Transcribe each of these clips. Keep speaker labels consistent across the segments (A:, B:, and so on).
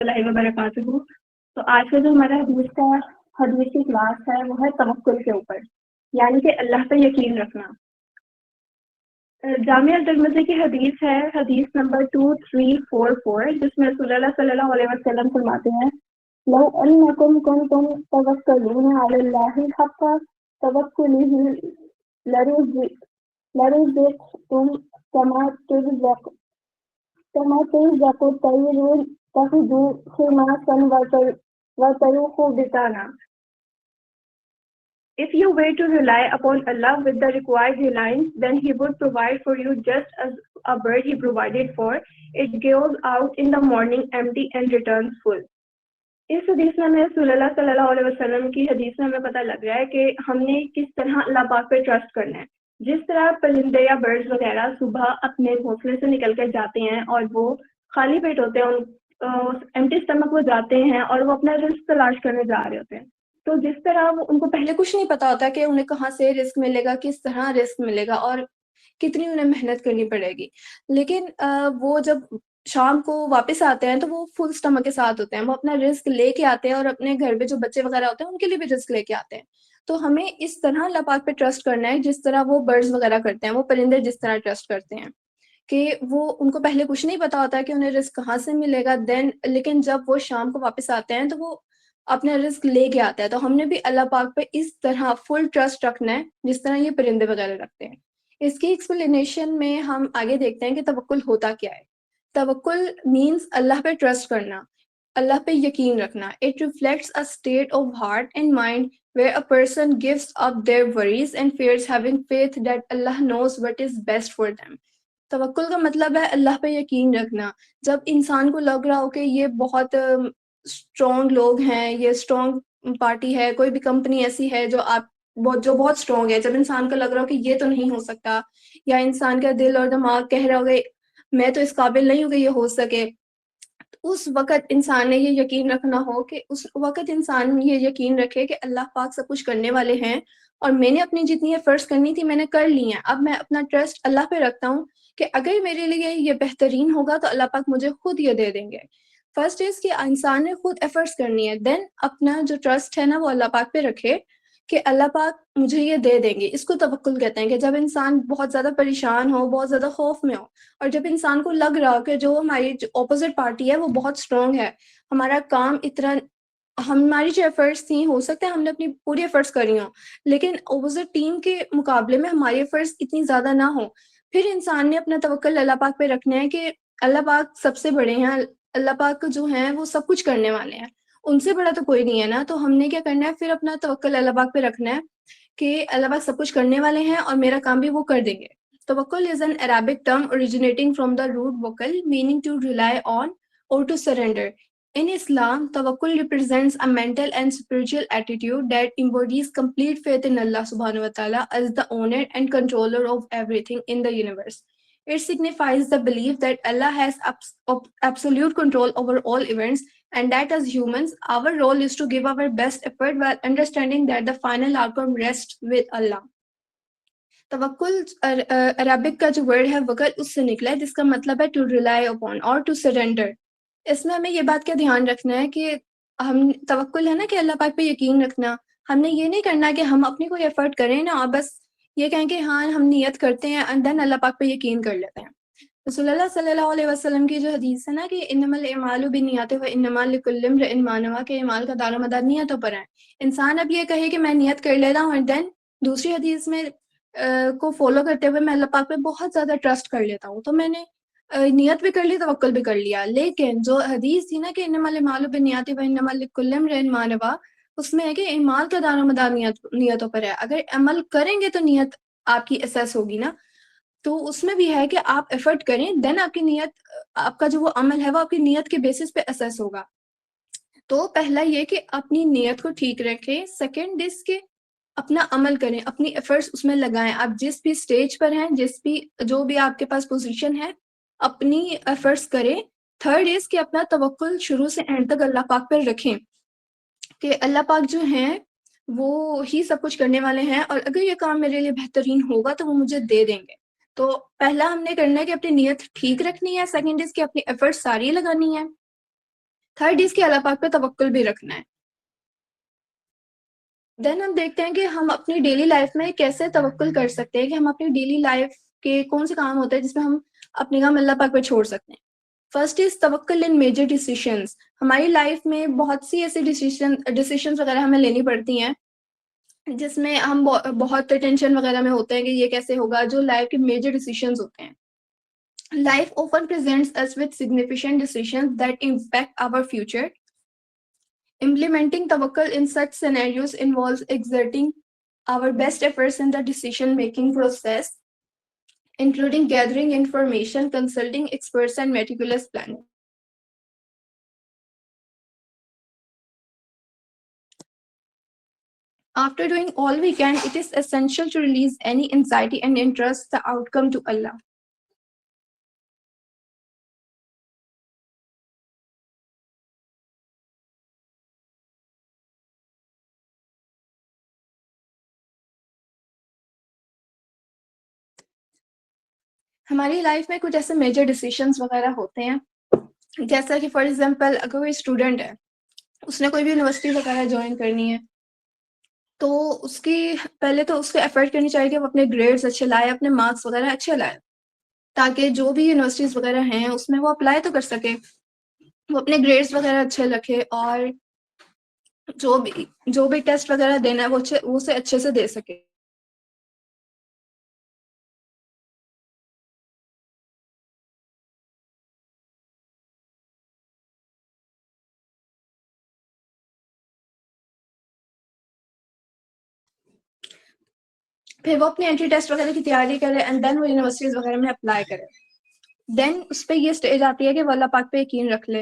A: اللہ وبرکاتہ۔ تو آج کا جو ہمارا حدیث کی کلاس ہے وہ ہے توکل کے اوپر، یعنی کہ اللہ پہ یقین رکھنا۔ جامعہ ترمذی کی حدیث ہے، حدیث نمبر 2344، جس میں رسول اللہ صلی اللہ علیہ وسلم فرماتے ہیں لو انکم کنتم توکلون علی اللہ حق توکلہ لرزقتم کما ترزق الطیر تغدو خماصا وتروح بطانا. If you were to rely upon Allah with the required reliance, then He would provide for you just as a bird He provided for. It goes out in the morning empty and returns full. اس حدیث میں ہمیں رسول اللہ صلی اللہ علیہ وسلم کی حدیث میں ہمیں پتہ لگ رہا ہے کہ ہم نے کس طرح اللہ پاک پہ ٹرسٹ کرنا ہے۔ جس طرح پرندے یا برڈز وغیرہ صبح اپنے گھونسلے سے نکل کر جاتے ہیں اور وہ خالی پیٹ ہوتے ہیں، ایمٹی اسٹمک وہ جاتے ہیں اور وہ اپنا رزق تلاش کرنے جا رہے ہوتے ہیں، تو جس طرح ان کو پہلے کچھ نہیں پتا ہوتا کہ انہیں کہاں سے رزق ملے گا، کس طرح رزق ملے گا اور کتنی انہیں محنت کرنی پڑے گی، لیکن وہ جب شام کو واپس آتے ہیں تو وہ فل اسٹمک کے ساتھ ہوتے ہیں، وہ اپنا رزق لے کے آتے ہیں اور اپنے گھر پہ جو بچے وغیرہ ہوتے ہیں ان کے لیے بھی رزق لے کے آتے ہیں۔ تو ہمیں اس طرح اللہ پاک پہ ٹرسٹ کرنا ہے جس طرح وہ برڈز وغیرہ کرتے ہیں، وہ پرندے جس طرح ٹرسٹ کرتے ہیں کہ وہ ان کو پہلے کچھ نہیں پتا ہوتا کہ انہیں رزق کہاں سے ملے گا، لیکن جب وہ شام کو واپس آتے ہیں تو وہ اپنا رزق لے کے آتا ہے۔ تو ہم نے بھی اللہ پاک پہ اس طرح فل ٹرسٹ رکھنا ہے جس طرح یہ پرندے وغیرہ رکھتے ہیں۔ اس کی ایکسپلینیشن میں ہم آگے دیکھتے ہیں کہ توکل ہوتا کیا ہے۔ توکل مینس اللہ پہ ٹرسٹ کرنا، اللہ پہ یقین رکھنا۔ It reflects a state of heart and mind where a person gives up their worries and fears, having faith that Allah knows what is best for them. توکل کا مطلب ہے اللہ پہ یقین رکھنا۔ جب انسان کو لگ رہا ہو کہ یہ بہت اسٹرانگ لوگ ہیں، یہ اسٹرانگ پارٹی ہے، کوئی بھی کمپنی ایسی ہے جو بہت اسٹرانگ ہے، جب انسان کو لگ رہا ہو کہ یہ تو نہیں ہو سکتا، یا انسان کا دل اور دماغ کہہ رہا ہو کہ میں تو اس قابل نہیں ہوں کہ یہ ہو سکے، اس وقت انسان نے یہ یقین رکھنا ہو کہ اس وقت انسان یہ یقین رکھے کہ اللہ پاک سب کچھ کرنے والے ہیں اور میں نے اپنی جتنی ایفرٹس کرنی تھی میں نے کر لی ہیں، اب میں اپنا ٹرسٹ اللہ پہ رکھتا ہوں کہ اگر میرے لیے یہ بہترین ہوگا تو اللہ پاک مجھے خود یہ دے دیں گے۔ فرسٹ از کہ انسان نے خود ایفرٹس کرنی ہے، دین اپنا جو ٹرسٹ ہے نا وہ اللہ پاک پہ رکھے کہ اللہ پاک مجھے یہ دے دیں گے۔ اس کو توکل کہتے ہیں کہ جب انسان بہت زیادہ پریشان ہو، بہت زیادہ خوف میں ہو، اور جب انسان کو لگ رہا ہو کہ جو ہماری اپوزٹ پارٹی ہے وہ بہت اسٹرانگ ہے، ہمارا کام اتنا، ہماری جو ایفرٹس تھیں ہو سکتا ہے ہم نے اپنی پوری ایفرٹس کری ہوں لیکن اپوزٹ ٹیم کے مقابلے میں ہماری ایفرٹس اتنی زیادہ نہ ہوں، پھر انسان نے اپنا توکل اللہ پاک پہ رکھنا ہے کہ اللہ پاک سب سے بڑے ہیں، اللہ پاک جو ہیں وہ سب کچھ کرنے والے ہیں، ان سے بڑا تو کوئی نہیں ہے نا۔ تو ہم نے کیا کرنا ہے، پھر اپنا توکل اللہ پاک پہ رکھنا ہے کہ اللہ پاک سب کچھ کرنے والے ہیں اور میرا کام بھی وہ کر دیں گے۔ Tawakkul is an Arabic term originating from the root vocal meaning to rely on or to surrender. In Islam, tawakkul represents a mental and spiritual attitude that embodies complete faith in Allah subhanahu wa ta'ala as the owner and controller of everything in the universe. It signifies the belief that Allah has absolute control over all events, and that as humans, our role is to give our best effort while understanding that the final outcome rests with Allah. توکل Arabic کا جو word ہے وکل اس سے نکلا ہے جس کا مطلب ہے ٹو ریلائی اپون اور ٹو سرینڈر۔ اس میں ہمیں یہ بات کا دھیان رکھنا ہے کہ ہم توکل ہے نا کہ اللہ پاک پہ یقین رکھنا، ہم نے یہ نہیں کرنا کہ ہم اپنی کوئی ایفرٹ کریں نا اور بس یہ کہیں کہ ہاں ہم نیت کرتے ہیں اینڈ دین اللہ پاک پہ یقین کر لیتے ہیں۔ رسول اللہ صلی اللہ علیہ وسلم کی جو حدیث ہے نا کہ انما الاعمال بالنیات وانما لکل امرئ ما نوی، کہ اعمال کا دار و مدار نیتوں پر ہے۔ انسان اب یہ کہے کہ میں نیت کر لیتا ہوں اینڈ دین دوسری حدیث میں کو فالو کرتے ہوئے میں اللہ پاک پہ بہت زیادہ ٹرسٹ کر لیتا ہوں، تو میں نے نیت بھی کر لی، توکل بھی کر لیا، لیکن جو حدیث تھی نا کہ انما الاعمال بالنیات وانما لکل امرئ ما نوی، اس میں ہے کہ اعمال کا دار و مدار نیتوں پر ہے۔ اگر عمل کریں گے تو نیت آپ کی اسیس ہوگی نا، تو اس میں بھی ہے کہ آپ ایفرٹ کریں دین آپ کی نیت، آپ کا جو وہ عمل ہے وہ آپ کی نیت کے بیسس پہ اسیس ہوگا۔ تو پہلا یہ کہ اپنی نیت کو ٹھیک رکھیں، سیکنڈ اس کے اپنا عمل کریں، اپنی ایفرٹس اس میں لگائیں، آپ جس بھی سٹیج پر ہیں، جو بھی آپ کے پاس پوزیشن ہے اپنی ایفرٹس کریں۔ تھرڈ از کہ اپنا توکل شروع سے اینڈ تک اللہ پاک پر رکھیں کہ اللہ پاک جو ہیں وہ ہی سب کچھ کرنے والے ہیں اور اگر یہ کام میرے لیے بہترین ہوگا تو وہ مجھے دے دیں گے۔ تو پہلا ہم نے کرنا ہے کہ اپنی نیت ٹھیک رکھنی ہے، سیکنڈ از کہ اپنی ایفرٹس ساری لگانی ہے،
B: تھرڈ اس کے اللہ پاک پہ توکل بھی رکھنا ہے. دین ہم دیکھتے ہیں کہ ہم اپنی ڈیلی لائف میں کیسے توکل کر سکتے ہیں, کہ ہم اپنی ڈیلی لائف کے کون سے کام ہوتے ہیں جس میں ہم اپنے کام اللہ پاک پہ چھوڑ سکتے ہیں. فرسٹ از توکل ان میجر ڈیسیشنز. ہماری لائف میں بہت سی ایسی ڈیسیشنز وغیرہ ہمیں لینی پڑتی ہیں جس میں ہم بہت ٹینشن وغیرہ میں ہوتے ہیں کہ یہ کیسے ہوگا, جو لائف کے میجر ڈیسیشنز ہوتے ہیں. Life often presents us with significant decisions that impact our future. Implementing tawakkul in such scenarios involves exerting our best efforts in the decision-making process, including gathering information, consulting experts, and meticulous planning. After doing all we can, it is essential to release any anxiety and entrust the outcome to Allah. ہماری life میں کچھ ایسے major decisions وغیرہ ہوتے ہیں, جیسا کہ for example اگر کوئی اسٹوڈنٹ ہے, اس نے کوئی بھی یونیورسٹی وغیرہ جوائن کرنی ہے, تو اس کی پہلے تو اس کو ایفرٹ کرنی چاہیے کہ وہ اپنے گریڈس اچھے لائے, اپنے مارکس وغیرہ اچھے لائے, تاکہ جو بھی یونیورسٹیز وغیرہ ہیں اس میں وہ اپلائی تو کر سکے, وہ اپنے گریڈس وغیرہ اچھے رکھے, اور جو بھی ٹیسٹ وغیرہ دینا ہے وہ اسے اچھے سے دے سکے. پھر وہ اپنے انٹری ٹیسٹ وغیرہ کی تیاری کرے اینڈ دین وہ یونیورسٹیز وغیرہ میں اپلائی کرے. دین اس پہ یہ اسٹیج آتی ہے کہ وہ اللہ پاک پہ یقین رکھ لے.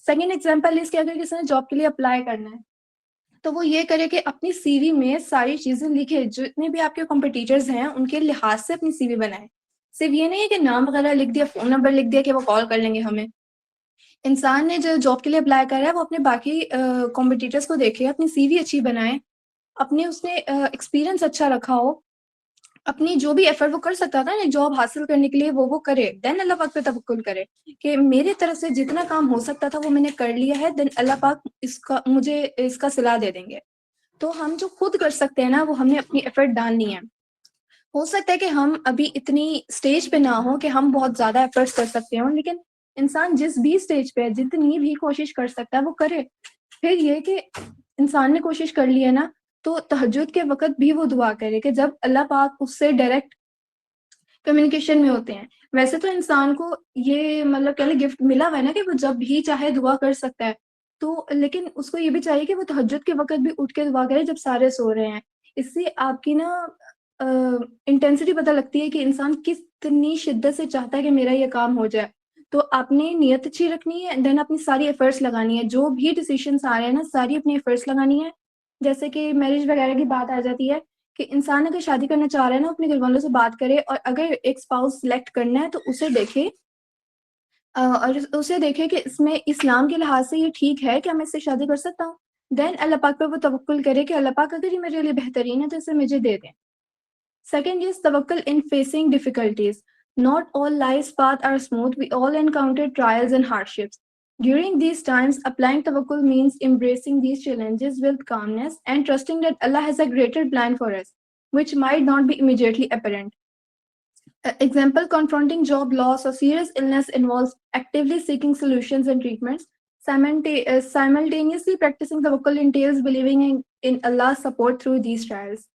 B: سیکنڈ ایگزامپل اس کے اگر کسی نے جاب کے لیے اپلائی کرنا ہے تو وہ یہ کرے کہ اپنی سی وی میں ساری چیزیں لکھے, جتنے بھی آپ کے کمپٹیٹرز ہیں ان کے لحاظ سے اپنی سی وی بنائے. صرف یہ نہیں ہے کہ نام وغیرہ لکھ دیا, فون نمبر لکھ دیا کہ وہ کال کر لیں گے ہمیں. انسان نے جو جاب کے لیے اپلائی کرا ہے وہ اپنے باقی کمپٹیٹرز کو دیکھے, اپنی سی وی اچھی بنائے, اپنے اس نے ایکسپیرینس اچھا رکھا ہو, اپنی جو بھی ایفرٹ وہ کر سکتا تھا نا جاب حاصل کرنے کے لیے وہ کرے. دین اللہ پاک پہ توکل کرے کہ میرے طرف سے جتنا کام ہو سکتا تھا وہ میں نے کر لیا ہے, دین اللہ پاک مجھے اس کا صلہ دے دیں گے. تو ہم جو خود کر سکتے ہیں نا وہ ہم نے اپنی ایفرٹ ڈالنی ہے. ہو سکتا ہے کہ ہم ابھی اتنی اسٹیج پہ نہ ہوں کہ ہم بہت زیادہ ایفرٹس کر سکتے ہوں, لیکن انسان جس بھی اسٹیج پہ جتنی بھی کوشش کر سکتا ہے وہ کرے. پھر یہ کہ انسان نے کوشش کر لی ہے نا, تو تہجد کے وقت بھی وہ دعا کرے کہ جب اللہ پاک اس سے ڈائریکٹ کمیونیکیشن میں ہوتے ہیں. ویسے تو انسان کو یہ مطلب کہ گفٹ ملا ہوا ہے نا کہ وہ جب بھی چاہے دعا کر سکتا ہے, تو لیکن اس کو یہ بھی چاہیے کہ وہ تہجد کے وقت بھی اٹھ کے دعا کرے جب سارے سو رہے ہیں. اس سے آپ کی نا انٹینسٹی پتہ لگتی ہے کہ انسان کتنی شدت سے چاہتا ہے کہ میرا یہ کام ہو جائے. تو آپ نے نیت اچھی رکھنی ہے, دین اپنی ساری ایفرٹس لگانی ہے, جو بھی ڈیسیشنس آ رہے ہیں نا ساری اپنی ایفرٹس لگانی ہے. جیسے کہ میرج وغیرہ کی بات آ جاتی ہے کہ انسان اگر شادی کرنا چاہ رہا ہے نا اپنے گھر والوں سے بات کرے, اور اگر ایک اسپاؤس سلیکٹ کرنا ہے تو اسے دیکھے, اور اسے دیکھے کہ اس میں اسلام کے لحاظ سے یہ ٹھیک ہے کہ میں اس سے شادی کر سکتا ہوں. دین اللہ پاک پہ وہ توکل کرے کہ اللہ پاک اگر یہ میرے لیے بہترین ہے تو اسے مجھے دے دیں. Second is tawakkul in facing difficulties. Not all life's paths are smooth. We all encounter trials and hardships. During these times, applying tawakkul means embracing these challenges with calmness and trusting that Allah has a greater plan for us, which might not be immediately apparent. Example, confronting job loss or serious illness involves actively seeking solutions and treatments. Simultaneously practicing tawakkul entails believing in Allah's support through these trials.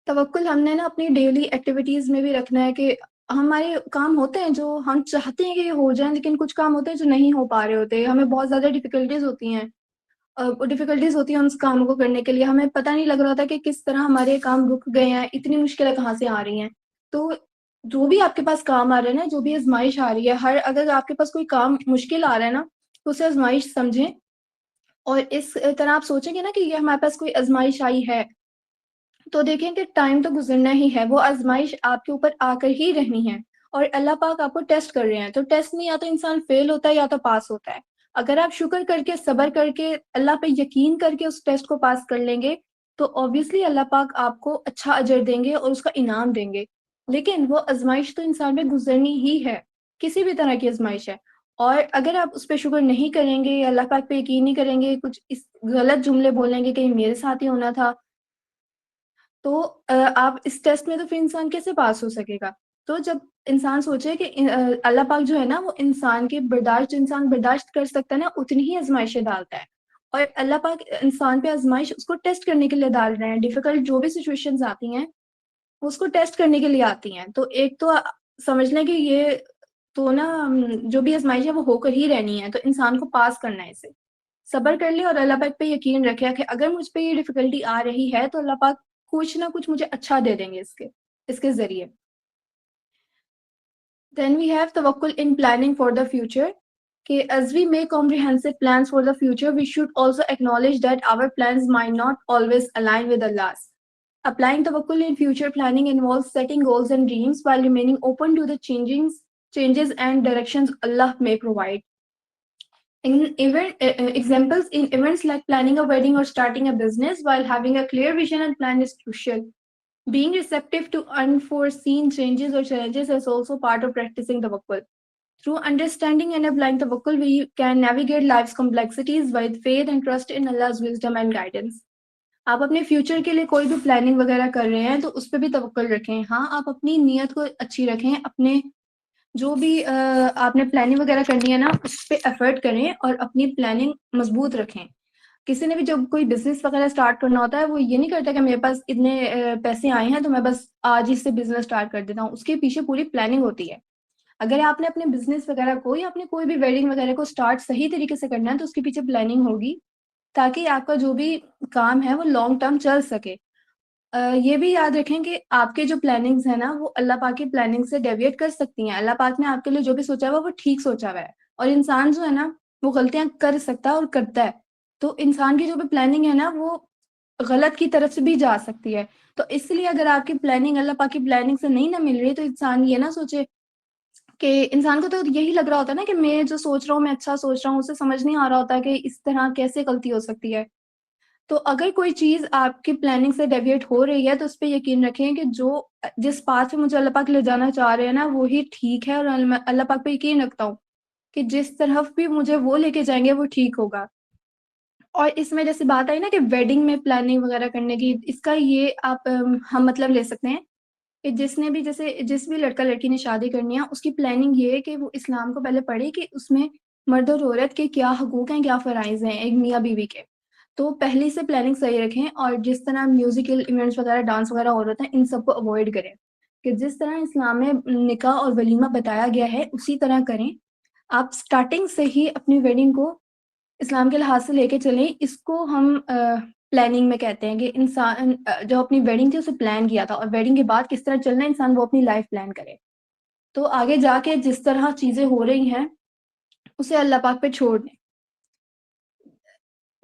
B: توکل ہم نے نا اپنی daily activities میں بھی رکھنا ہے کہ ہمارے کام ہوتے ہیں جو ہم چاہتے ہیں کہ یہ ہو جائیں, لیکن کچھ کام ہوتے ہیں جو نہیں ہو پا رہے ہوتے, ہمیں بہت زیادہ ڈیفیکلٹیز ہوتی ہیں ان کاموں کو کرنے کے لیے. ہمیں پتہ نہیں لگ رہا تھا کہ کس طرح ہمارے کام رک گئے ہیں, اتنی مشکلیں کہاں سے آ رہی ہیں. تو جو بھی آپ کے پاس کام آ رہا ہے نا, جو بھی آزمائش آ رہی ہے, اگر آپ کے پاس کوئی کام مشکل آ رہا ہے نا تو اسے آزمائش سمجھیں, اور اس طرح آپ سوچیں گے نا کہ یہ ہمارے پاس کوئی آزمائش آئی ہے تو دیکھیں کہ ٹائم تو گزرنا ہی ہے, وہ آزمائش آپ کے اوپر آ کر ہی رہنی ہے, اور اللہ پاک آپ کو ٹیسٹ کر رہے ہیں. تو ٹیسٹ میں یا تو انسان فیل ہوتا ہے یا تو پاس ہوتا ہے. اگر آپ شکر کر کے, صبر کر کے, اللہ پہ یقین کر کے اس ٹیسٹ کو پاس کر لیں گے تو obviously اللہ پاک آپ کو اچھا اجر دیں گے اور اس کا انعام دیں گے. لیکن وہ آزمائش تو انسان پہ گزرنی ہی ہے, کسی بھی طرح کی آزمائش ہے. اور اگر آپ اس پہ شکر نہیں کریں گے یا اللہ پاک پہ یقین نہیں کریں گے, کچھ اس غلط جملے بولیں گے کہ میرے ساتھ ہی ہونا تھا, تو آپ اس ٹیسٹ میں تو پھر انسان کیسے پاس ہو سکے گا. تو جب انسان سوچے کہ اللہ پاک جو ہے نا وہ انسان کی برداشت, جو انسان برداشت کر سکتا ہے نا اتنی ہی آزمائشیں ڈالتا ہے, اور اللہ پاک انسان پہ آزمائش اس کو ٹیسٹ کرنے کے لیے ڈال رہے ہیں. ڈیفیکلٹ جو بھی سچویشنز آتی ہیں اس کو ٹیسٹ کرنے کے لیے آتی ہیں. تو ایک تو سمجھ لیں کہ یہ تو نا جو بھی آزمائش ہے وہ ہو کر ہی رہنی ہے, تو انسان کو پاس کرنا ہے اسے. صبر کر لے اور اللہ پاک پہ یقین رکھے کہ اگر مجھ پہ یہ ڈیفیکلٹی آ رہی ہے تو اللہ پاک کچھ نہ کچھ مجھے اچھا دے دیں گے اس کے ذریعے. Then we have tawakkul in planning for the future. Okay, as we make comprehensive plans for the future, we should also acknowledge that our plans might not always align with Allah's. Applying tawakkul in future planning involves setting goals and dreams while remaining open to the changes and directions Allah may provide. Examples in events like planning a wedding or starting a business, while having a clear vision and plan is crucial. Being receptive to unforeseen changes or challenges is also part of practicing tawakkul. Through understanding and applying tawakkul, we can navigate life's complexities with faith and trust in Allah's wisdom and guidance. آپ اپنے future کے لیے کوئی بھی planning وغیرہ کر رہے ہیں تو اس پہ بھی توکل رکھیں. ہاں, آپ اپنی نیت کو اچھی رکھیں, اپنے جو بھی آپ نے پلاننگ وغیرہ کرنی ہے نا اس پہ ایفرٹ کریں اور اپنی پلاننگ مضبوط رکھیں. کسی نے بھی جب کوئی بزنس وغیرہ سٹارٹ کرنا ہوتا ہے وہ یہ نہیں کرتا کہ میرے پاس اتنے پیسے آئے ہیں تو میں بس آج ہی سے بزنس سٹارٹ کر دیتا ہوں. اس کے پیچھے پوری پلاننگ ہوتی ہے. اگر آپ نے اپنے بزنس وغیرہ کو یا اپنے کوئی بھی ویڈنگ وغیرہ کو سٹارٹ صحیح طریقے سے کرنا ہے تو اس کے پیچھے پلاننگ ہوگی تاکہ آپ کا جو بھی کام ہے وہ لانگ ٹرم چل سکے. یہ بھی یاد رکھیں کہ آپ کے جو پلاننگز ہیں نا وہ اللہ پاک کی پلاننگ سے ڈیویٹ کر سکتی ہیں. اللہ پاک نے آپ کے لیے جو بھی سوچا ہوا وہ ٹھیک سوچا ہوا ہے, اور انسان جو ہے نا وہ غلطیاں کر سکتا ہے اور کرتا ہے. تو انسان کی جو بھی پلاننگ ہے نا وہ غلط کی طرف سے بھی جا سکتی ہے. تو اس لیے اگر آپ کی پلاننگ اللہ پاک کی پلاننگ سے نہیں نہ مل رہی تو انسان یہ نہ سوچے کہ انسان کو تو یہی لگ رہا ہوتا ہے نا کہ میں جو سوچ رہا ہوں میں اچھا سوچ رہا ہوں, اسے سمجھ نہیں آ رہا ہوتا کہ اس طرح کیسے غلطی ہو سکتی ہے. تو اگر کوئی چیز آپ کی پلاننگ سے ڈیویٹ ہو رہی ہے تو اس پہ یقین رکھیں کہ جس پاتھ پہ مجھے اللہ پاک لے جانا چاہ رہے ہیں نا وہی ٹھیک ہے, اور اللہ پاک پہ یقین رکھتا ہوں کہ جس طرف بھی مجھے وہ لے کے جائیں گے وہ ٹھیک ہوگا. اور اس میں جیسے بات آئی نا کہ ویڈنگ میں پلاننگ وغیرہ کرنے کی, اس کا یہ آپ ہم مطلب لے سکتے ہیں کہ جس بھی لڑکا لڑکی نے شادی کرنی ہے اس کی پلاننگ یہ ہے کہ وہ اسلام کو پہلے پڑھے کہ اس میں مرد اور عورت کے کیا حقوق ہیں, کیا فرائض ہیں ایک میاں بیوی کے. تو پہلے سے پلاننگ صحیح رکھیں, اور جس طرح میوزیکل ایونٹس وغیرہ ڈانس وغیرہ ہو رہا ہے ان سب کو اوائڈ کریں, کہ جس طرح اسلام میں نکاح اور ولیمہ بتایا گیا ہے اسی طرح کریں. آپ سٹارٹنگ سے ہی اپنی ویڈنگ کو اسلام کے لحاظ سے لے کے چلیں. اس کو ہم پلاننگ میں کہتے ہیں کہ انسان جو اپنی ویڈنگ تھی اسے پلان کیا تھا, اور ویڈنگ کے بعد کس طرح چلنا ہے انسان وہ اپنی لائف پلان کرے. تو آگے جا کے جس طرح چیزیں ہو رہی ہیں اسے اللہ پاک پہ چھوڑ دیں.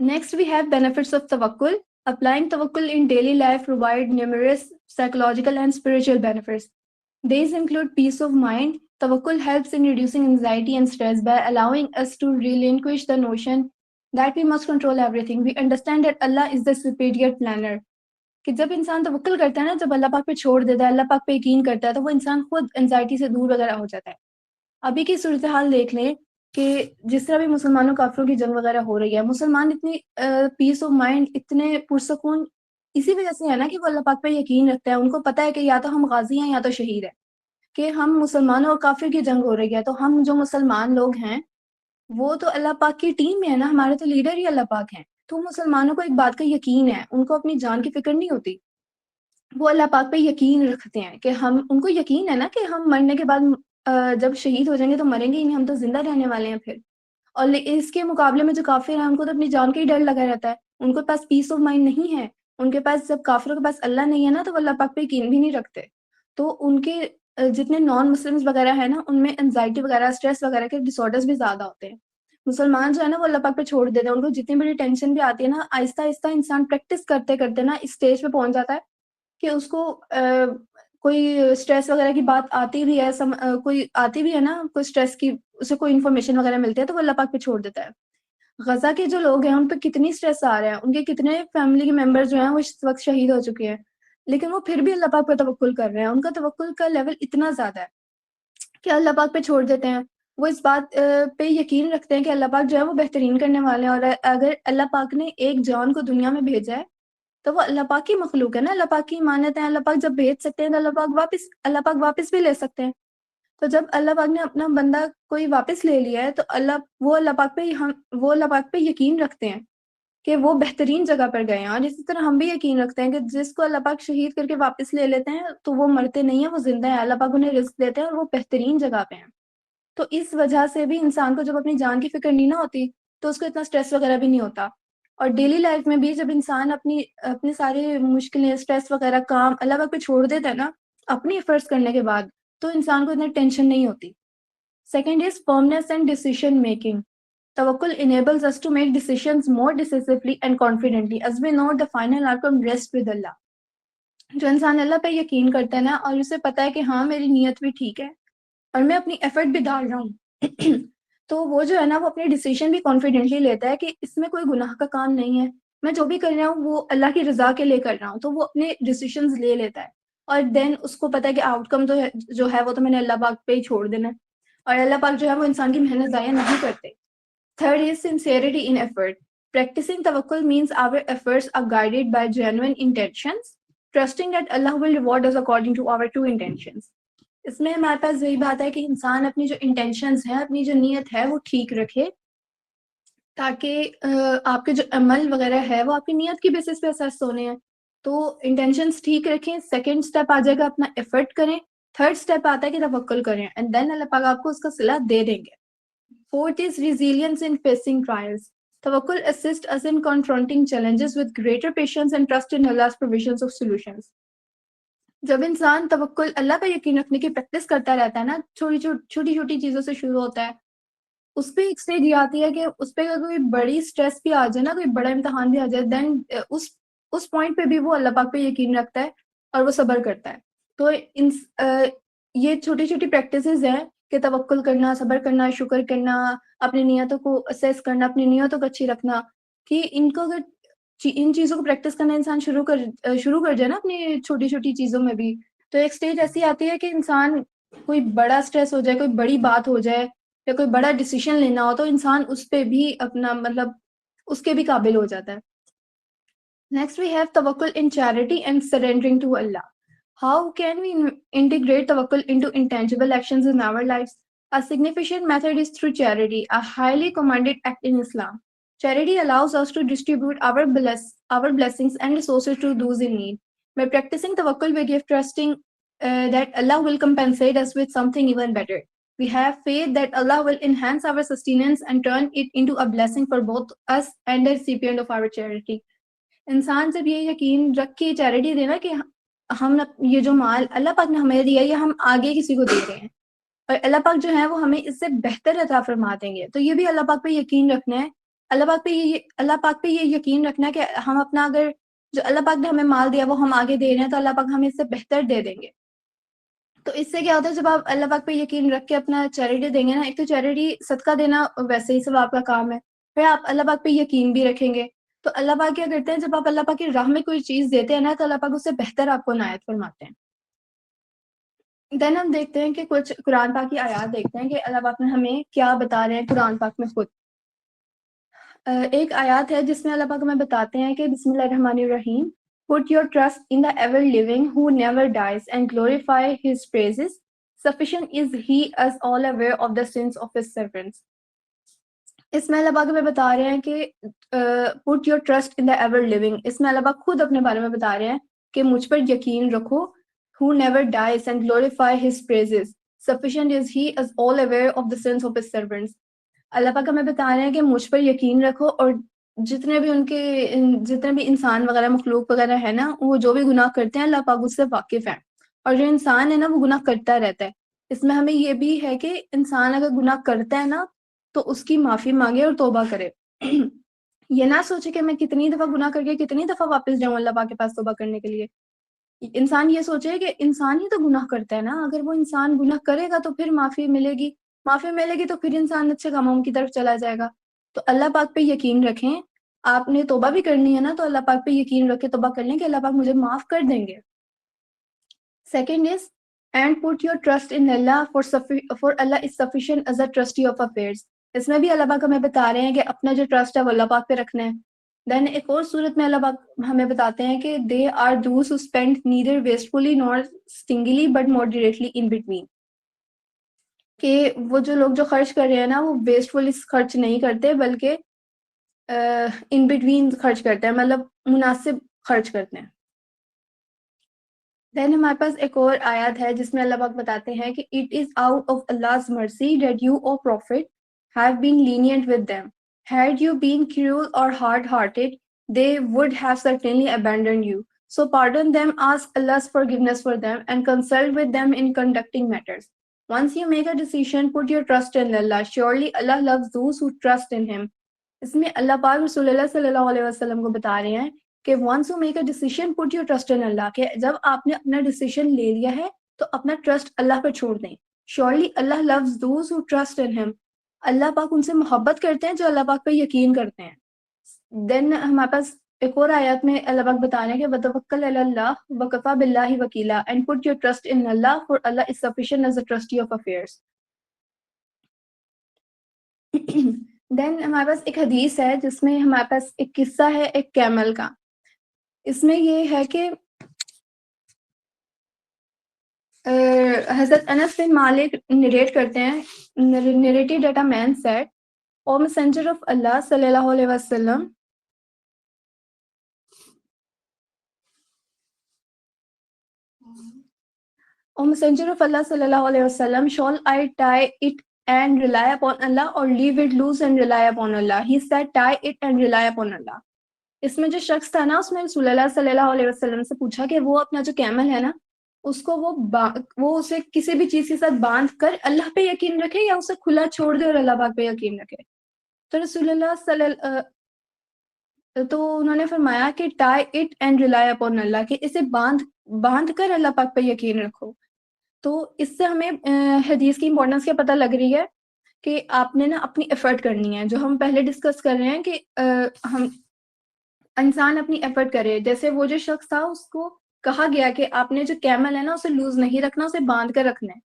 B: Next, we have benefits of tawakkul. Applying tawakkul in daily life provide numerous psychological and spiritual benefits. These include peace of mind. Tawakkul helps in reducing anxiety and stress by allowing us to relinquish the notion that we must control everything. We understand that Allah is the superior planner. کہ جب انسان توکل کرتا ہے نا, جب اللہ پاک پہ چھوڑ دیتا ہے, اللہ پاک پہ یقین کرتا ہے, تو وہ انسان خود انزائٹی سے دور وغیرہ ہو جاتا ہے. ابھی کی صورتحال دیکھ لیں کہ جس طرح بھی مسلمانوں کافروں کی جنگ وغیرہ ہو رہی ہے, مسلمان اتنی پیس آف مائنڈ, اتنے پرسکون اسی وجہ سے ہے نا کہ وہ اللہ پاک پہ یقین رکھتا ہے. ان کو پتہ ہے کہ یا تو ہم غازی ہیں یا تو شہید ہیں, کہ ہم مسلمانوں اور کافر کی جنگ ہو رہی ہے. تو ہم جو مسلمان لوگ ہیں وہ تو اللہ پاک کی ٹیم میں ہے نا, ہمارے تو لیڈر ہی اللہ پاک ہیں. تو مسلمانوں کو ایک بات کا یقین ہے, ان کو اپنی جان کی فکر نہیں ہوتی, وہ اللہ پاک پہ یقین رکھتے ہیں کہ ان کو یقین ہے نا کہ ہم مرنے کے بعد جب شہید ہو جائیں گے تو مریں گے ہی نہیں, ہم تو زندہ رہنے والے ہیں پھر. اور اس کے مقابلے میں جو کافر ہیں ان کو تو اپنی جان کا ہی ڈر لگا رہتا ہے, ان کے پاس پیس آف مائنڈ نہیں ہے. ان کے پاس, جب کافروں کے پاس اللہ نہیں ہے نا تو وہ اللہ پاک پہ یقین بھی نہیں رکھتے. تو ان کے جتنے نان مسلمز وغیرہ ہیں نا ان میں انزائٹی وغیرہ, اسٹریس وغیرہ کے ڈس آرڈرز بھی زیادہ ہوتے ہیں. مسلمان جو ہے نا وہ اللہ پاک پہ چھوڑ دیتے ہیں, ان کو جتنی بڑی ٹینشن بھی آتی ہے نا آہستہ آہستہ انسان پریکٹس کرتے کرتے نا اس اسٹیج پہ پہنچ جاتا ہے کہ اس کو کوئی اسٹریس وغیرہ کی بات آتی بھی ہے, کوئی آتی بھی ہے نا کوئی اسٹریس کی, اسے کوئی انفارمیشن وغیرہ ملتی ہے تو وہ اللہ پاک پہ چھوڑ دیتا ہے. غزہ کے جو لوگ ہیں ان پہ کتنی اسٹریس آ رہا ہے, ان کے کتنے فیملی کے ممبر جو ہیں وہ اس وقت شہید ہو چکے ہیں, لیکن وہ پھر بھی اللہ پاک پہ توکل کر رہے ہیں. ان کا توکل کا لیول اتنا زیادہ ہے کہ اللہ پاک پہ چھوڑ دیتے ہیں. وہ اس بات پہ یقین رکھتے ہیں کہ اللہ پاک جو ہے وہ بہترین کرنے والے ہیں، اور اگر اللہ پاک نے ایک جان کو دنیا میں بھیجا ہے تو وہ اللہ پاک کی مخلوق ہے نا، اللہ پاک کی امانت ہے، اللہ پاک جب بھیج سکتے ہیں تو اللہ پاک واپس بھی لے سکتے ہیں. تو جب اللہ پاک نے اپنا بندہ کوئی واپس لے لیا ہے تو وہ اللہ پاک پہ یقین رکھتے ہیں کہ وہ بہترین جگہ پر گئے ہیں. اور اسی طرح ہم بھی یقین رکھتے ہیں کہ جس کو اللہ پاک شہید کر کے واپس لے لیتے ہیں تو وہ مرتے نہیں ہیں، وہ زندہ ہیں، اللہ پاک انہیں رزق دیتے ہیں اور وہ بہترین جگہ پہ ہیں. تو اس وجہ سے بھی انسان کو جب اپنی جان کی فکر نہیں نہ ہوتی تو اس کو اتنا سٹریس وغیرہ بھی نہیں ہوتا. اور ڈیلی لائف میں بھی جب انسان اپنی ساری مشکلیں، سٹریس وغیرہ، کام اللہ پاک پہ چھوڑ دیتا ہے نا اپنی ایفرٹس کرنے کے بعد، تو انسان کو اتنا ٹینشن نہیں ہوتی. Second is firmness and decision making. Tawakkul enables us to make decisions more decisively and confidently as we know the final outcome rests with Allah. جو انسان اللہ پہ یقین کرتا ہے نا اور اسے پتا ہے کہ ہاں میری نیت بھی ٹھیک ہے اور میں اپنی ایفرٹ بھی ڈال رہا ہوں تو وہ جو ہے نا وہ اپنے ڈیسیشن بھی کانفیڈنٹلی لیتا ہے کہ اس میں کوئی گناہ کا کام نہیں ہے، میں جو بھی کر رہا ہوں وہ اللہ کی رضا کے لیے کر رہا ہوں، تو وہ اپنے ڈیسیشنز لے لیتا ہے. اور دین اس کو پتا ہے کہ آؤٹ کم جو ہے وہ تو میں نے اللہ پاک پہ ہی چھوڑ دینا ہے، اور اللہ پاک جو ہے وہ انسان کی محنت ضائع نہیں کرتے. Third is sincerity in effort. Practicing tawakkul means our efforts are guided by genuine intentions, trusting that Allah will reward us according to our true intentions. اس میں ہمارے پاس یہی بات ہے کہ انسان اپنی جو انٹینشنز ہیں، اپنی جو نیت ہے وہ ٹھیک رکھے تاکہ آپ کے جو عمل وغیرہ ہے وہ آپ کی نیت کی بیسس پہ اسیس ہونے ہیں. تو انٹینشنز ٹھیک رکھیں. سیکنڈ اسٹیپ آ جائے گا اپنا ایفرٹ کریں. تھرڈ اسٹیپ آتا ہے کہ توکل کریں اینڈ دین اللہ پاک آپ کو اس کا صلہ دے دیں گے. Fourth is resilience in facing trials. Tawakkul assists us in confronting challenges with greater patience and trust in Allah's provisions of solutions. جب انسان توکل اللہ پہ یقین رکھنے کی پریکٹس کرتا رہتا ہے نا، چھوٹی چھوٹی چیزوں سے شروع ہوتا ہے، اس پہ ایک اسٹیج یہ آتی ہے کہ اس پہ اگر کوئی بڑی اسٹریس بھی آ جائے نا، کوئی بڑا امتحان بھی آ جائے، دین اس پوائنٹ پہ بھی وہ اللہ پاک پہ یقین رکھتا ہے اور وہ صبر کرتا ہے. تو یہ چھوٹی چھوٹی پریکٹسز ہیں کہ توکل کرنا، صبر کرنا، شکر کرنا، اپنی نیتوں کو اسیس کرنا، اپنی نیتوں کو اچھی رکھنا، کہ ان کو اگر ان چیزوں کو پریکٹس کرنا انسان شروع کر جائے نا اپنی چھوٹی چھوٹی چیزوں میں بھی، تو ایک سٹیج ایسی آتی ہے کہ انسان کوئی بڑا سٹریس ہو جائے، کوئی بڑی بات ہو جائے یا کوئی بڑا ڈیسیشن لینا ہو تو انسان اس پہ بھی اپنا اس کے بھی قابل ہو جاتا ہے. نیکسٹ وی ہیو توکل in charity and surrendering to Allah. How can we integrate tawakkul into intangible actions in our lives? A significant method is through charity, a highly commanded act in Islam. Charity allows us to distribute our blessings and resources to those in need. By practicing tawakkul, we give trusting that Allah will compensate us with something even better. We have faith that Allah will enhance our sustenance and turn it into a blessing for both us and the recipient of our charity. انسان جب یہ یقین رکھ کے charity دینا کہ ہم یہ جو مال اللہ پاک نے ہمیں دیا یہ ہم آگے کسی کو دے رہے ہیں اور اللہ پاک جو ہے وہ ہمیں اس سے بہتر عطا فرما دیں گے، تو یہ بھی اللہ پاک پہ یقین رکھنا ہے. اللہ پاک پہ یہ یقین رکھنا ہے کہ ہم اپنا اگر جو اللہ پاک نے ہمیں مال دیا وہ ہم آگے دے رہے ہیں تو اللہ پاک ہمیں اس سے بہتر دے دیں گے. تو اس سے کیا ہوتا ہے جب آپ اللہ پاک پہ یقین رکھ کے اپنا چیریٹی دیں گے نا، ایک تو چیریٹی صدقہ دینا ویسے ہی ثواب کا کام ہے، پھر آپ اللہ پاک پہ یقین بھی رکھیں گے تو اللہ پاک کیا کرتے ہیں جب آپ اللہ پاک کی راہ میں کوئی چیز دیتے ہیں نا تو اللہ پاک اس سے بہتر آپ کو عنایت فرماتے ہیں. دین ہم دیکھتے ہیں کہ کچھ قرآن پاک کی آیات دیکھتے ہیں کہ اللہ پاک نے ہمیں کیا بتا رہے ہیں قرآن پاک میں خود. ایک آیات ہے جس میں اللہ پاک ہمیں بتاتے ہیں کہ بسم اللہ الرحمن الرحیم. Put your trust in the ever living who never dies and glorify his praises. Sufficient is he as all aware of the sins of his servants. اس میں اللہ پاک ہمیں بتا رہے ہیں کہ put your trust in the ever living. اس میں اللہ پاک خود اپنے بارے میں بتا رہے ہیں کہ مجھ پر یقین رکھو. Who never dies and glorify his praises. Sufficient is he as all aware of the sins of his servants. اللہ پاک ہمیں بتا رہے ہیں کہ مجھ پر یقین رکھو اور جتنے بھی انسان وغیرہ مخلوق وغیرہ ہے نا وہ جو بھی گناہ کرتے ہیں اللہ پاک اس سے واقف ہے اور جو انسان ہے نا وہ گناہ کرتا رہتا ہے. اس میں ہمیں یہ بھی ہے کہ انسان اگر گناہ کرتا ہے نا تو اس کی معافی مانگے اور توبہ کرے. یہ نہ سوچے کہ میں کتنی دفعہ گناہ کر کے کتنی دفعہ واپس جاؤں اللہ پاک کے پاس توبہ کرنے کے لیے. انسان یہ سوچے کہ انسان ہی تو گناہ کرتا ہے نا، اگر وہ انسان گناہ کرے گا تو پھر معافی ملے گی تو پھر انسان اچھے کاموں کی طرف چلا جائے گا. تو اللہ پاک پہ یقین رکھیں. آپ نے توبہ بھی کرنی ہے نا تو اللہ پاک پہ یقین رکھ کے توبہ کر لیں کہ اللہ پاک مجھے معاف کر دیں گے. Second is and put your trust in Allah for Allah is sufficient as a trustee of affairs. اس میں بھی اللہ پاک ہمیں بتا رہے ہیں کہ اپنا جو ٹرسٹ ہے وہ اللہ پاک پہ رکھنا ہے. دین ایک اور صورت میں اللہ پاک ہمیں بتاتے ہیں کہ they are those who spend neither wastefully nor stingily but moderately in between. کہ وہ جو لوگ جو خرچ کر رہے ہیں نا وہ ویسٹفلی خرچ نہیں کرتے بلکہ ان بٹوین خرچ کرتے ہیں, مطلب مناسب خرچ کرتے ہیں. دین ہمارے پاس ایک اور آیت ہے جس میں اللہ پاک بتاتے ہیں کہ it is out of Allah's mercy that you, O Prophet, have been lenient with them. Had you been cruel or hard-hearted, they would have certainly abandoned you. So pardon them, ask Allah's forgiveness for them, and consult with them in conducting matters. Once you make a decision, put your trust in Allah. Surely Allah loves those who trust in Him. اس میں اللہ پاک رسول اللہ صلی اللہ علیہ وسلم کو بتا رہے ہیں کہ once you make a decision, put your trust in Allah. کہ جب آپ نے اپنا ڈیسیشن لے لیا ہے تو اپنا ٹرسٹ اللہ پہ چھوڑ دیں. Surely Allah loves those who trust in Him. اللہ پاک ان سے محبت کرتے ہیں جو اللہ پاک پہ یقین کرتے ہیں. دین ہمارے پاس ایک اور آیات میں اللہ پاک بتا رہے ہیں کہ وَتَوَکَّلْ عَلَى اللَّهِ وَكَفَى بِاللَّهِ وَكِيلًا and put your trust in Allah for Allah is sufficient as a trustee of affairs. دین ہمارے پاس ایک حدیث ہے جس میں ہمارے پاس ایک قصہ ہے ایک کیمل کا. اس میں یہ ہے کہ حضرت انس بن مالک نریٹ کرتے ہیں, narrated that a man said, O messenger of Allah صلی اللہ علیہ وسلم, O messenger of Allah صلی اللہ علیہ وسلم, shall I tie it and rely upon Allah or leave it loose and rely upon Allah? He said, tie it and rely upon Allah. اس میں جو شخص تھا نا اس میں رسول اللہ صلی اللہ علیہ وسلم سے پوچھا کہ وہ اپنا جو کیمل ہے نا اس کو وہ اسے کسی بھی چیز کے ساتھ باندھ کر اللہ پہ یقین رکھے یا اسے کھلا چھوڑ دے اور اللہ پاک پہ یقین رکھے. تو رسول اللہ تو انہوں نے فرمایا کہ tie it and rely upon Allah, کہ اسے باندھ کر اللہ پاک پہ یقین رکھو. تو اس سے ہمیں حدیث کی امپورٹنس کیا پتہ لگ رہی ہے کہ آپ نے نا اپنی ایفرٹ کرنی ہے, جو ہم پہلے ڈسکس کر رہے ہیں کہ ہم انسان اپنی ایفرٹ کرے. جیسے وہ جو شخص تھا اس کو کہا گیا کہ آپ نے جو کیمل ہے نا اسے لوز نہیں رکھنا, اسے باندھ کر رکھنا ہے.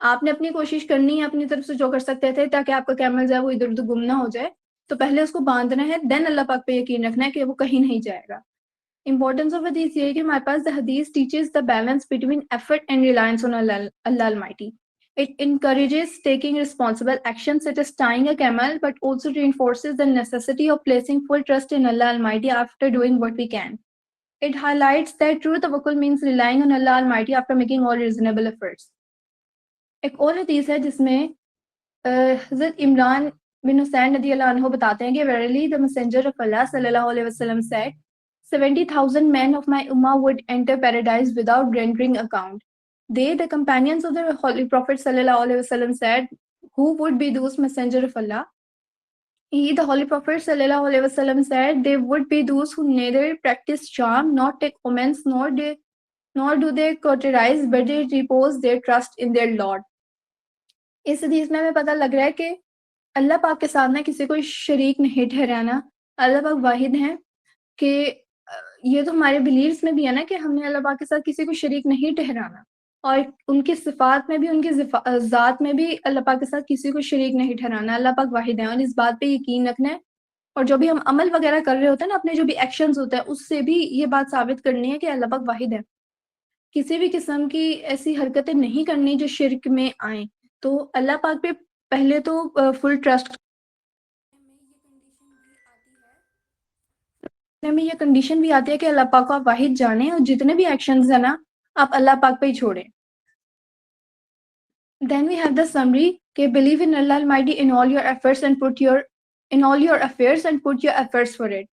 B: آپ نے اپنی کوشش کرنی ہے اپنی طرف سے جو کر سکتے تھے تاکہ آپ کا کیمل جو ہے وہ ادھر ادھر گم نہ ہو جائے. تو پہلے اس کو باندھنا ہے, دین اللہ پاک پہ یقین رکھنا ہے کہ وہ کہیں نہیں جائے گا. امپورٹنس آف حدیث یہ ہے کہ ہمارے پاس the حدیث teaches the balance between effort and reliance on Allah Almighty. It encourages taking responsible action such as tying a camel, but also reinforces the necessity of placing full trust in Allah Almighty after doing what we can. It highlights that true tawakkul means relying on Allah Almighty after making all reasonable efforts. ایک اور حدیث ہے جس میں حضرت عمران بن حسین رضی اللہ عنہ بتاتے ہیں کہ verily the messenger of Allah صلی اللہ علیہ وسلم said 70,000 men of my ummah would enter paradise without rendering account. They, the companions of the Holy Prophet sallallahu alaihi wasallam, said, who would be those messenger of Allah? He, the Holy Prophet sallallahu alaihi wasallam, said, they would be those who neither practice charm, nor take omens, nor do they cauterize, but they repose their trust in their Lord. اس حدیث میں ہمیں پتہ لگ رہا ہے کہ اللہ پاک کے ساتھ نہ کسی کو شریک نہیں ٹھہرانا. اللہ پاک واحد ہیں. کہ یہ تو ہمارے بلیفس میں بھی ہے نا کہ ہم نے اللہ پاک کے ساتھ کسی کو شریک نہیں ٹھہرانا, اور ان کی صفات میں بھی ان کی ذات میں بھی اللہ پاک کے ساتھ کسی کو شریک نہیں ٹھہرانا. اللہ پاک واحد ہیں اور اس بات پہ یقین رکھنا ہے. اور جو بھی ہم عمل وغیرہ کر رہے ہوتے ہیں نا, اپنے جو بھی ایکشنز ہوتے ہیں اس سے بھی یہ بات ثابت کرنی ہے کہ اللہ پاک واحد ہے. کسی بھی قسم کی ایسی حرکتیں نہیں کرنی جو شرک میں آئیں. تو اللہ پاک پہ پہلے تو فل ٹرسٹ میں یہ کنڈیشن بھی آتی ہے کہ اللہ پاک کو آپ واحد جانیں اور جتنے بھی ایکشنز ہیں نا آپ اللہ پاک پہ ہی چھوڑیں. Then we have the summary کہ believe in Allah Almighty in all your efforts and put your in all your affairs and put your efforts for it.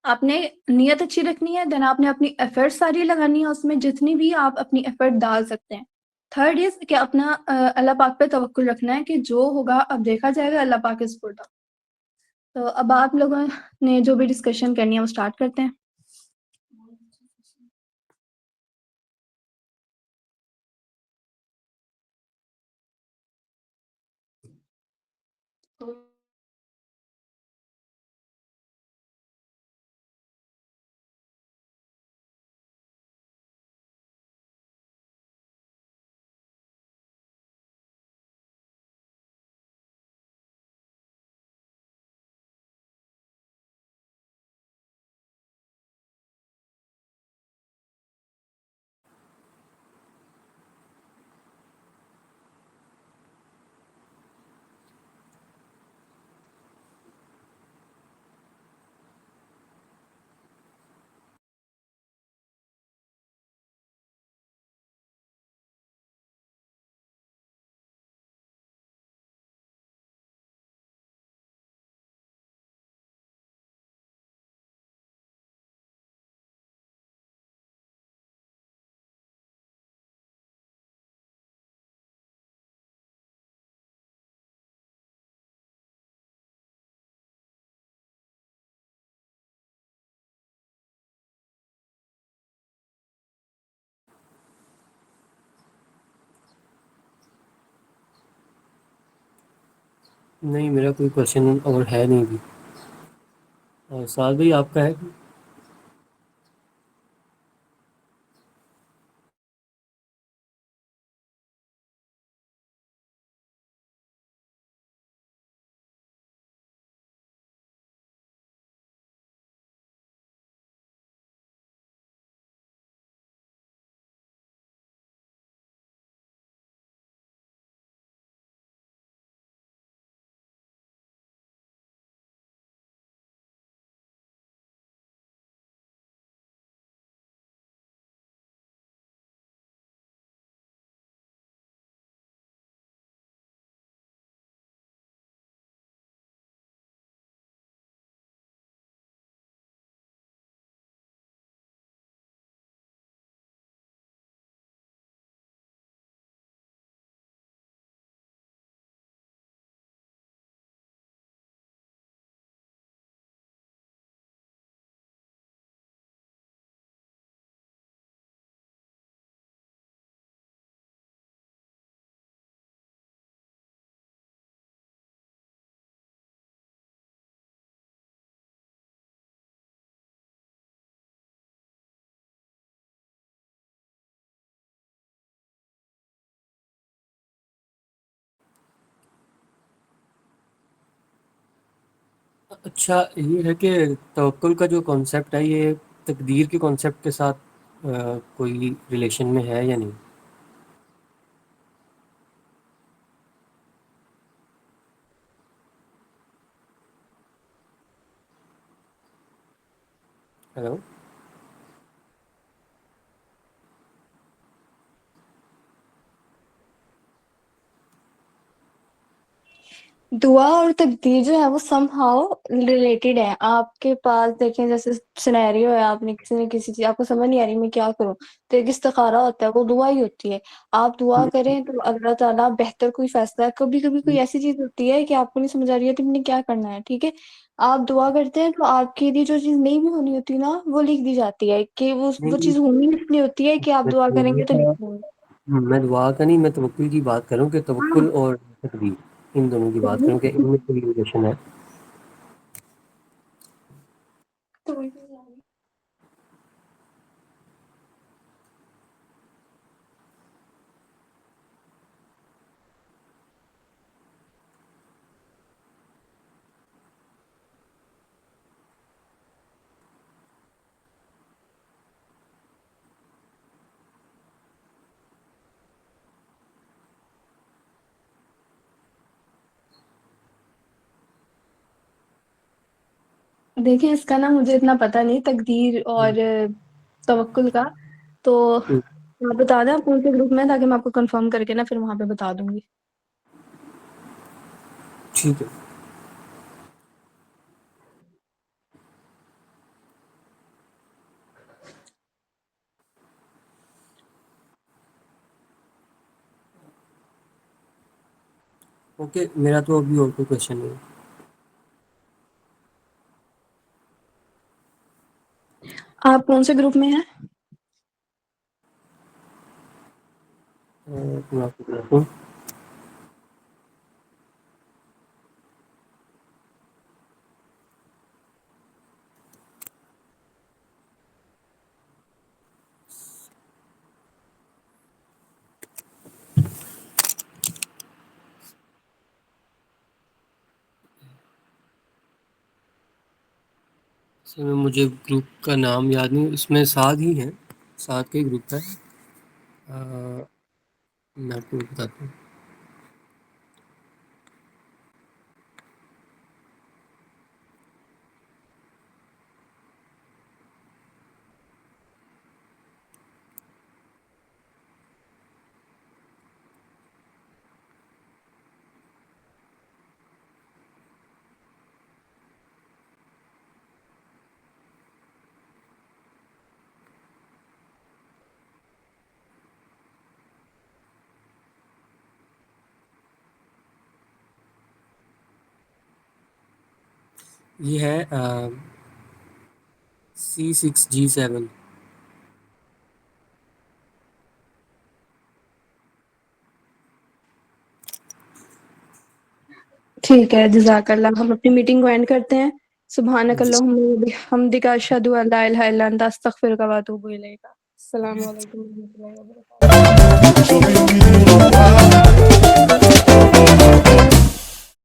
B: آپ نے نیت اچھی رکھنی ہے, دین آپ نے اپنی ایفرٹ ساری لگانی ہے, اس میں جتنی بھی آپ اپنی ایفرٹ ڈال سکتے ہیں. تھرڈ از کہ اپنا اللہ پاک پہ توکل رکھنا ہے کہ جو ہوگا اب دیکھا جائے گا, اللہ پاک اس پر. تو اب آپ لوگوں نے جو بھی ڈسکشن کرنی ہے وہ اسٹارٹ کرتے ہیں.
C: نہیں میرا کوئی کوشچن اور ہے نہیں بھی. سعد بھائی آپ کا ہے؟ اچھا یہ ہے کہ توکل کا جو کانسیپٹ ہے یہ تقدیر کے کانسیپٹ کے ساتھ کوئی ریلیشن میں ہے یا نہیں؟ ہیلو.
B: دعا اور تقدیر جو ہے وہ سم ہاؤ ریلیٹڈ ہے. آپ کے پاس دیکھیں جیسے سینیریو ہے, آپ نے کسی نہ کسی چیز, آپ کو سمجھ نہیں آ رہی میں کیا کروں, تو ایک استخارہ ہوتا ہے, وہ دعا ہی ہوتی ہے. آپ دعا کریں تو اللہ تعالیٰ بہتر کوئی فیصلہ ہے. کبھی کبھی کوئی ایسی چیز ہوتی ہے کہ آپ کو نہیں سمجھ آ رہی ہے تو نے کیا کرنا ہے, ٹھیک ہے, آپ دعا کرتے ہیں تو آپ کے لیے جو چیز نہیں بھی ہونی ہوتی نا وہ لکھ دی جاتی ہے کہ وہ
C: نہیں
B: چیز ہونی اس لیے ہوتی ہے کہ آپ دعا کریں گے تو لکھ دیں گے.
C: میں دعا کا نہیں, میں توکل کی بات کروں کہ
B: ہاں
C: توکل اور تقدیر ان دونوں کی بات کروں کہ ان میں کوئی ریلیشن ہے.
B: تو دیکھیں اس کا نا مجھے اتنا پتہ نہیں تقدیر اور توکل کا, تو آپ بتا دیں آپ کون سے گروپ میں, تاکہ میں آپ کو کنفرم کر کے نا پھر وہاں پہ بتا دوں گی.
C: ٹھیک ہے. اوکے میرا تو ابھی اور کوئی کوشچن نہیں ہے.
B: آپ کون سے گروپ میں ہیں؟
C: میں آپ کو بتاتا ہوں. مجھے گروپ کا نام یاد نہیں, اس میں 7 ہی ہیں, 7 کا ہی گروپ ہے. میں آپ کو بتاتا ہوں. یہ ہے C6G7.
B: ٹھیک ہے، جزاک اللہ. ہم اپنی میٹنگ کو اینڈ کرتے ہیں. سبحانک اللہم و بحمدک اشہد ان لا الہ الا انت استغفرک و اتوب الیک. السلام علیکم و رحمۃ اللہ وبرکاتہ.